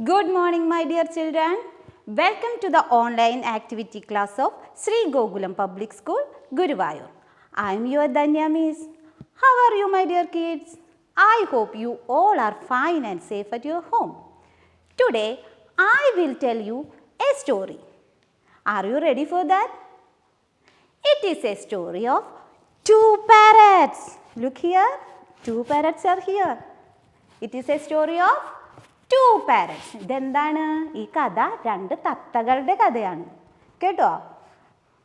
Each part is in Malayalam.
Good morning, my dear children. Welcome to the online activity class of Sri Gokulam Public School, Guruvayur. I am your Danya Miss. How are you, my dear kids? I hope you all are fine and safe at your home. Today, I will tell you a story. Are you ready for that? It is a story of two parrots. Look here, two parrots are here. It is a story of two parrots. ഇതെന്താണ്? ഈ കഥ രണ്ട് തത്തകളുടെ കഥയാണ്. കേട്ടോ?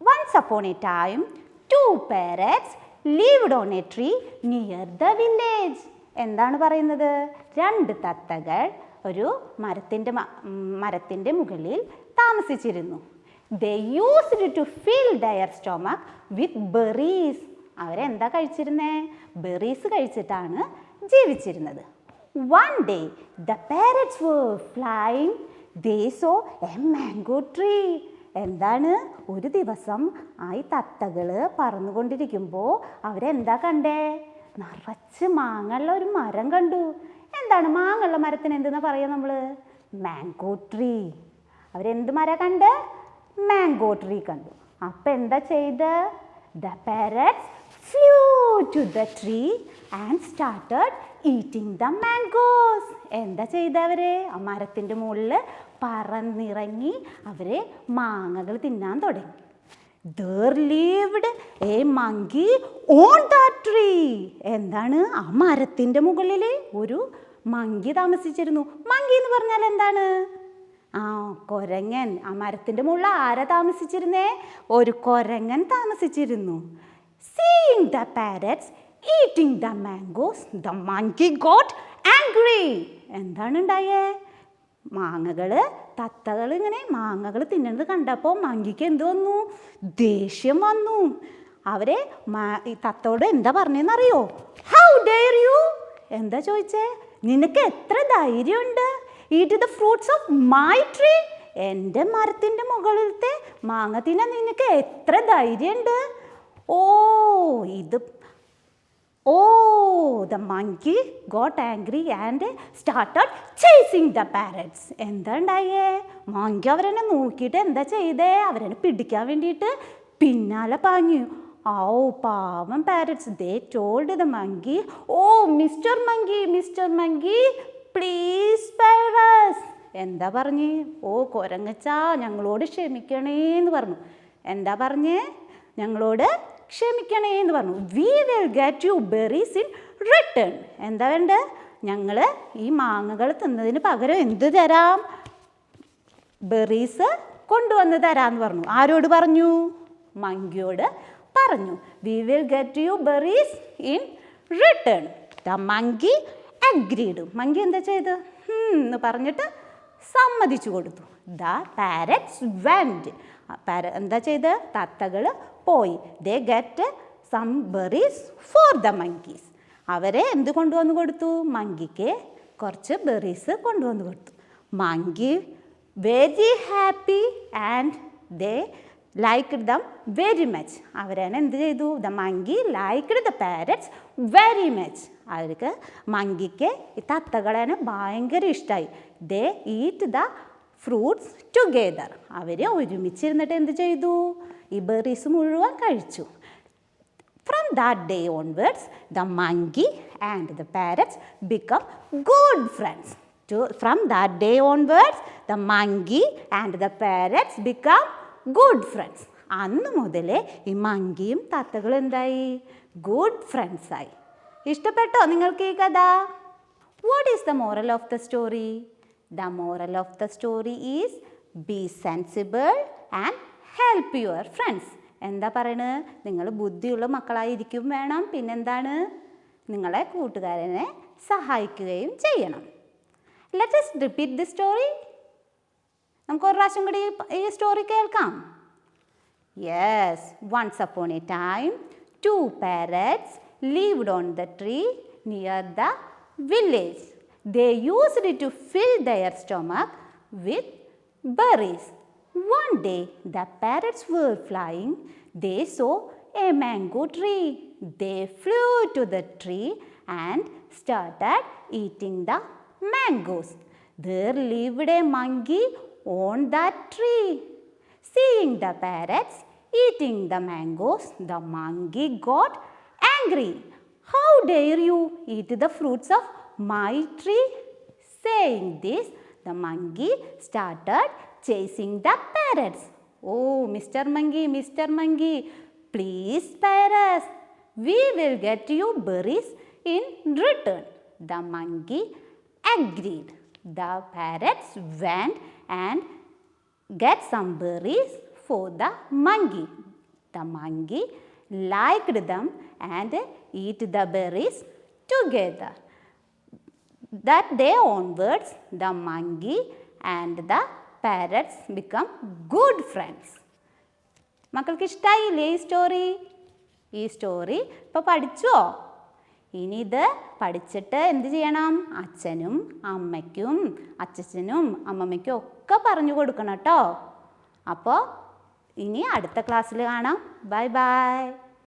Once upon a time, two parrots lived on a tree near the village. എന്താണ് പറയുന്നത്? രണ്ട് തത്തകൾ ഒരു മരത്തിൻ്റെ മുകളിൽ താമസിച്ചിരുന്നു. They used to fill their stomach with berries. അവരെന്താ കഴിച്ചിരുന്നേ? ബെറീസ് കഴിച്ചിട്ടാണ് ജീവിച്ചിരുന്നത്. One day, the parrots were flying. They saw a mango tree. എന്താണ്? ഒരു ദിവസം ഈ തത്തകൾ പറന്നുകൊണ്ടിരിക്കുമ്പോൾ അവരെന്താ കണ്ടേ? നിറച്ച് മാങ്ങയുള്ള ഒരു മരം കണ്ടു. എന്താണ് മാങ്ങയുള്ള മരത്തിന് എന്തെന്നാ പറയുക നമ്മൾ? Mango tree. അവരെന്ത് മരം കണ്ട്? മാംഗോ ട്രീ കണ്ടു. അപ്പം എന്താ ചെയ്ത്? The parrots flew to the tree and started eating the mangoes. എന്താ ചെയ്തവരെ? ആ മരത്തിൻ്റെ മുകളിൽ പറന്നിറങ്ങി അവരെ മാങ്ങകൾ തിന്നാൻ തുടങ്ങി. There lived a monkey on that tree. എന്താണ്? ആ മരത്തിൻ്റെ മുകളിൽ ഒരു മങ്കി താമസിച്ചിരുന്നു. മങ്കി എന്ന് പറഞ്ഞാൽ എന്താണ്? കൊരങ്ങൻ. ആ മരത്തിൻ്റെ മുകളിൽ ആരാ താമസിച്ചിരുന്നേ? ഒരു കൊരങ്ങൻ താമസിച്ചിരുന്നു. Seeing the parrots eating the mangoes, the monkey got angry. എന്താണ് ഉണ്ടായേ? തത്തകൾ ഇങ്ങനെ മാങ്ങകൾ തിന്നുന്നത് കണ്ടപ്പോൾ മങ്കിക്ക് എന്ത് വന്നു? ദേഷ്യം വന്നു. അവരെ ഈ തത്തോട് എന്താ പറഞ്ഞതെന്നറിയോ? How dare you? എന്താ ചോദിച്ചേ? നിനക്ക് എത്ര ധൈര്യമുണ്ട്? Eat the fruits of my tree. എൻ്റെ മരത്തിൻ്റെ മുകളിലത്തെ മാങ്ങ തിന്നാൻ നിനക്ക് എത്ര ധൈര്യമുണ്ട്? The monkey got angry and started chasing the parrots. എന്താ ഉണ്ടായേ? മങ്കി അവരെന്നെ നോക്കിയിട്ട് എന്താ ചെയ്തേ? അവരെന്നെ പിടിക്കാൻ വേണ്ടിയിട്ട് പിന്നാലെ പാഞ്ഞു. പാവം parrots. They told the monkey, Mr. Monkey, please spare us. എന്താ പറഞ്ഞേ? കൊരങ്ങച്ചാ, ഞങ്ങളോട് ക്ഷമിക്കണേ എന്ന് പറഞ്ഞു. എന്താ പറഞ്ഞേ? ഞങ്ങളോട് ക്ഷമിക്കണേ എന്ന് പറഞ്ഞു. We will get you berries in return. എന്താ വേണ്ട? ഞങ്ങൾ ഈ മാങ്ങകൾ തിന്നതിന് പകരം എന്ത് തരാം? ബെറീസ് കൊണ്ടുവന്ന് തരാമെന്ന് പറഞ്ഞു. ആരോട് പറഞ്ഞു? മങ്കിയോട് പറഞ്ഞു. We will get you berries in return. The monkey agreed. Monkey എന്താ ചെയ്ത്? എന്ന് പറഞ്ഞിട്ട് സമ്മതിച്ചു കൊടുത്തു. The parrots went. എന്താ ചെയ്ത്? തത്തകൾ പോയി. They get some berries for the monkeys. അവരെ എന്ത് കൊണ്ടുവന്ന് കൊടുത്തു? മങ്കിക്ക് കുറച്ച് ബെറീസ് കൊണ്ടുവന്ന് കൊടുത്തു. Monkey very happy and they liked them very much. അവരെന്നെ എന്ത് ചെയ്തു? The monkey liked the parrots very much. അവർക്ക് മങ്കിക്ക് ഈ തത്തകളെ ഭയങ്കര ഇഷ്ടമായി. They eat the fruits together. അവർ ഒരുമിച്ചിരുന്നിട്ട് എന്ത് ചെയ്തു? ഈ ബെറീസ് മുഴുവൻ കഴിച്ചു. From that day onwards, the monkey and the parrots become good friends. From that day onwards, the monkey and the parrots become good friends. അന്ന് മുതലേ ഈ മങ്കിയും തത്തകളും എന്തായി? ഗുഡ് ഫ്രണ്ട്സ് ആയി. ഇഷ്ടപ്പെട്ടോ നിങ്ങൾക്ക് ഈ കഥ? What is the moral of the story? The moral of the story is be sensible and help your friends. എന്താ പറയണത്? നിങ്ങൾ ബുദ്ധിയുള്ള മക്കളായിരിക്കും വേണം. പിന്നെന്താണ്? നിങ്ങളെ കൂട്ടുകാരനെ സഹായിക്കുകയും ചെയ്യണം. Let us repeat the story. നമുക്ക് ഒരു പ്രാവശ്യം കൂടി ഈ സ്റ്റോറി കേൾക്കാം. Yes, once upon a time, two parrots lived on the tree near the village. They used to fill their stomach with berries. One day, the parrots were flying. They saw a mango tree. They flew to the tree and started eating the mangoes. there lived a monkey on that tree. Seeing the parrots eating the mangoes, the monkey got angry. How dare you eat the fruits of my tree? Saying this, the monkey started chasing the parrots. Oh, Mr. Monkey, please spare us. We will get you berries in return. The monkey agreed. The parrots went and get some berries for the monkey. The monkey liked them and eat the berries together. That day onwards, the monkey and the parrots become good friends. മക്കൾക്ക് ഇഷ്ടമായില്ലേ ഈ സ്റ്റോറി ഇപ്പോൾ പഠിച്ചോ? ഇനി ഇത് പഠിച്ചിട്ട് എന്ത് ചെയ്യണം? അച്ഛനും അമ്മയ്ക്കും അച്ഛനും അമ്മമ്മയ്ക്കും ഒക്കെ പറഞ്ഞു കൊടുക്കണം കേട്ടോ. അപ്പോൾ ഇനി അടുത്ത ക്ലാസ്സിൽ കാണാം. Bye bye.